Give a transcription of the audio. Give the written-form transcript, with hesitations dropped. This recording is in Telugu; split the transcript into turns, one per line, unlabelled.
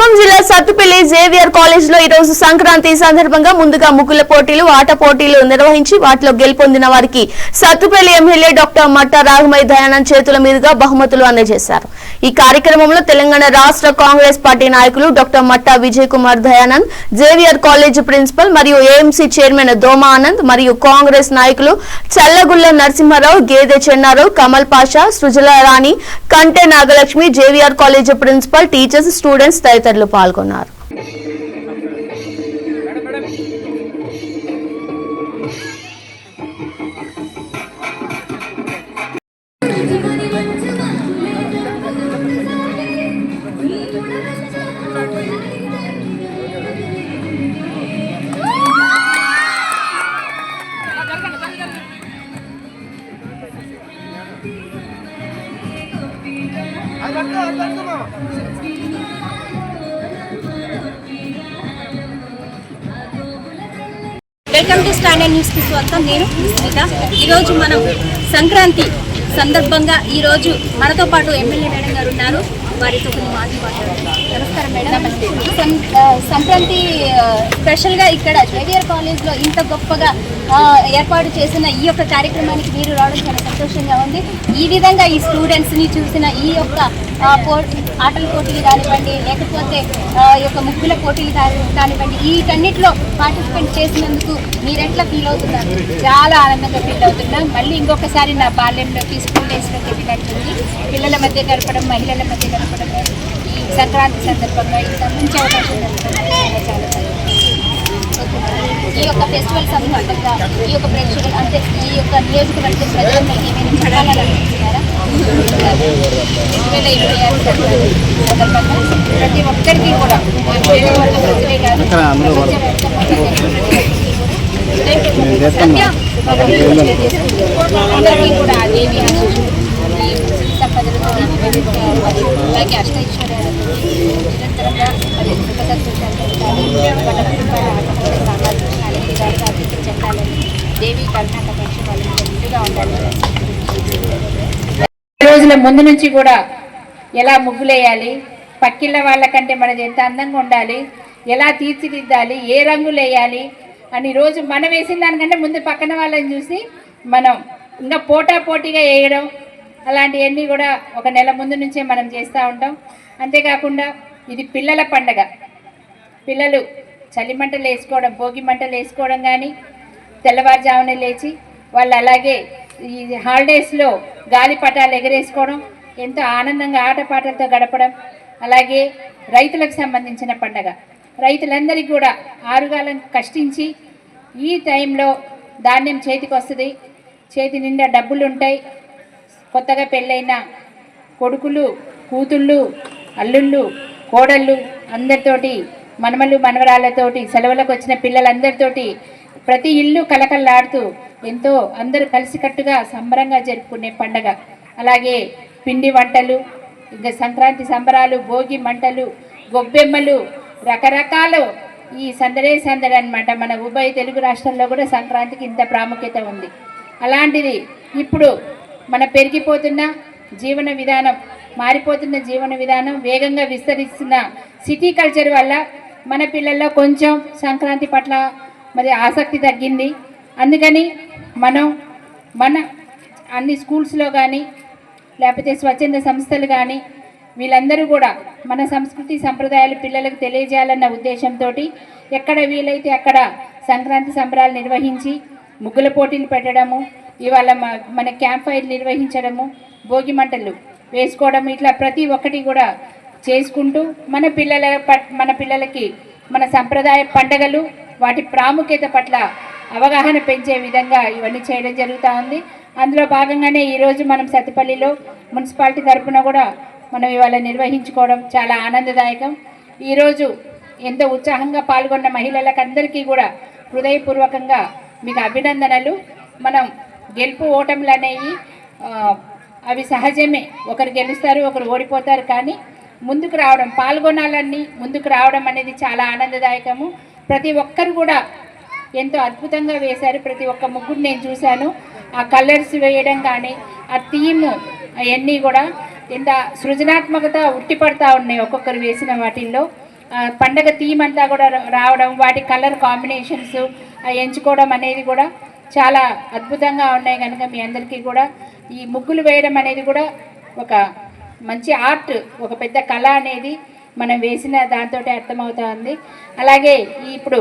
ఖమ్మం జిల్లా సత్తుపల్లి జేవియర్ కాలేజ్ లో ఈ రోజు సంక్రాంతి సందర్భంగా ముందుగా ముగ్గుల పోటీలు ఆట పోటీలు నిర్వహించి వాటిలో గెలుపొందిన వారికి సత్తుపల్లి ఎమ్మెల్యే డాక్టర్ మట్టా రాఘమయ్య దయానంద్ చేతుల మీదుగా బహుమతులు అందజేశారు। ఈ కార్యక్రమంలో తెలంగాణ రాష్ట్ర కాంగ్రెస్ పార్టీ నాయకులు doctor Matta Vijay Kumar Dayanand, Xavier college principal మరియు ఏఎంసీ చైర్మన్ దోమా ఆనంద్ మరియు కాంగ్రెస్ నాయకులు చల్లగుల్ల నరసింహారావు, గేదె చెన్నారావు, కమల్ పాషా, సృజల రాణి, కంటే Nagalakshmi, Xavier college principal, teachers, students తదితరులు పాల్గొన్నారు।
వెల్కమ్ టు స్టాండర్డ్ న్యూస్ కి స్వాగతం। నేను స్మిత। ఈరోజు మనం సంక్రాంతి సందర్భంగా ఈరోజు మనతో పాటు ఎమ్మెల్యే మేడం గారు ఉన్నారు, వారితో కొన్ని మాట్లాడుతున్నాం। నమస్కారం మేడం। నమస్తే। సంక్రాంతి స్పెషల్గా ఇక్కడ జేవియర్ కాలేజ్లో ఇంత గొప్పగా ఏర్పాటు చేసిన ఈ యొక్క కార్యక్రమానికి మీరు రావడం చాలా సంతోషంగా ఉంది। ఈ విధంగా ఈ స్టూడెంట్స్ని చూసిన ఈ యొక్క ఆటల పోటీలు కానివ్వండి, లేకపోతే ఈ యొక్క ముగ్గుల పోటీలు కానివ్వండి, వీటన్నిటిలో పార్టిసిపేట్ చేసినందుకు మీరు ఎట్లా ఫీల్ అవుతున్నారు? చాలా ఆనందంగా ఫీల్ అవుతున్నాం। మళ్ళీ ఇంకొకసారి నా బాల్యంలోకి స్కూల్ డేస్లోకి వెళ్ళినట్టుంది। పిల్లల మధ్య గడపడం, మహిళల మధ్య గడపడం ఈ సంక్రాంతి సందర్భంగా ఈ మంచి అవకాశం దొరకడం చాలా ఈ యొక్క ఫెస్టివల్ సందర్భంగా ఈ యొక్క ప్రేక్షకులు అంటే ఈ యొక్క నియోజకవర్గ ప్రజలను ఏమైనా చూడాలని అనుకుంటున్నారా? 2026 సందర్భంగా ప్రతి ఒక్కరికి కూడా నియోజకవర్గ ప్రజలే కాదు అందరికీ కూడా దేవి సంపదలతో అలాగే అష్టైశ్వర్యాలతో నిరంతరంగా మరి సుఖ సంతోషాలతో చెందాలని దేవి కర్ణాటక పక్షి ముందుగా ఉండాలి।
రోజుల ముందు నుంచి కూడా ఎలా ముగ్గులేయాలి, పక్కిళ్ళ వాళ్ళకంటే మనది ఎంత అందంగా ఉండాలి, ఎలా తీర్చిదిద్దాలి, ఏ రంగులు వేయాలి అని రోజు మనం వేసిన దానికంటే ముందు పక్కన వాళ్ళని చూసి మనం ఇంకా పోటాపోటీగా వేయడం అలాంటివన్నీ కూడా ఒక నెల ముందు నుంచే మనం చేస్తూ ఉంటాం। అంతేకాకుండా ఇది పిల్లల పండగ। పిల్లలు చలి మంటలు వేసుకోవడం, భోగి మంటలు వేసుకోవడం కానీ తెల్లవారుజామునే లేచి వాళ్ళు అలాగే ఈ హాలిడేస్లో గాలిపటాలు ఎగరేసుకోవడం, ఎంతో ఆనందంగా ఆటపాటలతో గడపడం, అలాగే రైతులకు సంబంధించిన పండగ। రైతులందరికీ కూడా ఆరుగాలం కష్టించి ఈ టైంలో ధాన్యం చేతికి వస్తుంది, చేతి నిండా డబ్బులు ఉంటాయి। కొత్తగా పెళ్ళైన కొడుకులు, కూతుళ్ళు, అల్లుళ్ళు, కోడళ్ళు అందరితోటి, మనమలు మనవరాళ్ళతోటి, సెలవులకు వచ్చిన పిల్లలందరితోటి ప్రతి ఇల్లు కలకల్లాడుతూ ఎంతో అందరూ కలిసికట్టుగా సంబరంగా జరుపుకునే పండగ। అలాగే పిండి వంటలు, ఇంకా సంక్రాంతి సంబరాలు, భోగి మంటలు, గొబ్బెమ్మలు, రకరకాలు ఈ సందడే సందడి అనమాట। మన ఉభయ తెలుగు రాష్ట్రాల్లో కూడా సంక్రాంతికి ఇంత ప్రాముఖ్యత ఉంది। అలాంటిది ఇప్పుడు మన పెరిగిపోతున్న జీవన విధానం, మారిపోతున్న జీవన విధానం, వేగంగా విస్తరిస్తున్న సిటీ కల్చర్ వల్ల మన పిల్లల్లో కొంచెం సంక్రాంతి పట్ల మరి ఆసక్తి తగ్గింది। అందుకని మన అన్ని స్కూల్స్లో కానీ లేకపోతే స్వచ్ఛంద సంస్థలు కానీ వీళ్ళందరూ కూడా మన సంస్కృతి సంప్రదాయాలు పిల్లలకు తెలియజేయాలన్న ఉద్దేశంతో ఎక్కడ వీలైతే అక్కడ సంక్రాంతి సంబరాలు నిర్వహించి ముగ్గుల పోటీలు పెట్టడము, ఇవాళ మన క్యాంప్ ఫైర్ నిర్వహించడము, భోగి మంటలు వేసుకోవడం, ఇట్లా ప్రతి ఒక్కటి కూడా చేసుకుంటూ మన పిల్లలకి మన సంప్రదాయ పండుగలు వాటి ప్రాముఖ్యత పట్ల అవగాహన పెంచే విధంగా ఇవన్నీ చేయడం జరుగుతూ ఉంది। అందులో భాగంగానే ఈరోజు మనం సత్తుపల్లిలో మున్సిపాలిటీ తరఫున కూడా మనం ఇవాళ నిర్వహించుకోవడం చాలా ఆనందదాయకం। ఈరోజు ఎంతో ఉత్సాహంగా పాల్గొన్న మహిళలకు అందరికీ కూడా హృదయపూర్వకంగా మీకు అభినందనలు। మనం గెలుపు ఓటములు అనేవి అవి సహజమే, ఒకరు గెలుస్తారు ఒకరు ఓడిపోతారు, కానీ ముందుకు రావడం, పాల్గొనాలని ముందుకు రావడం అనేది చాలా ఆనందదాయకము। ప్రతి ఒక్కరు కూడా ఎంతో అద్భుతంగా వేశారు। ప్రతి ఒక్క ముగ్గురు నేను చూశాను, ఆ కలర్స్ వేయడం కానీ ఆ థీమ్ అవన్నీ కూడా ఎంత సృజనాత్మకత ఉట్టిపడతా ఉన్నాయి ఒక్కొక్కరు వేసిన వాటిల్లో। పండగ థీమ్ అంతా కూడా రావడం, వాటి కలర్ కాంబినేషన్స్ ఎంచుకోవడం అనేది కూడా చాలా అద్భుతంగా ఉన్నాయి. కనుక మీ అందరికీ కూడా ఈ ముగ్గులు వేయడం అనేది కూడా ఒక మంచి ఆర్ట్, ఒక పెద్ద కళ అనేది మనం వేసిన దాంతో అర్థమవుతుంది. అలాగే ఇప్పుడు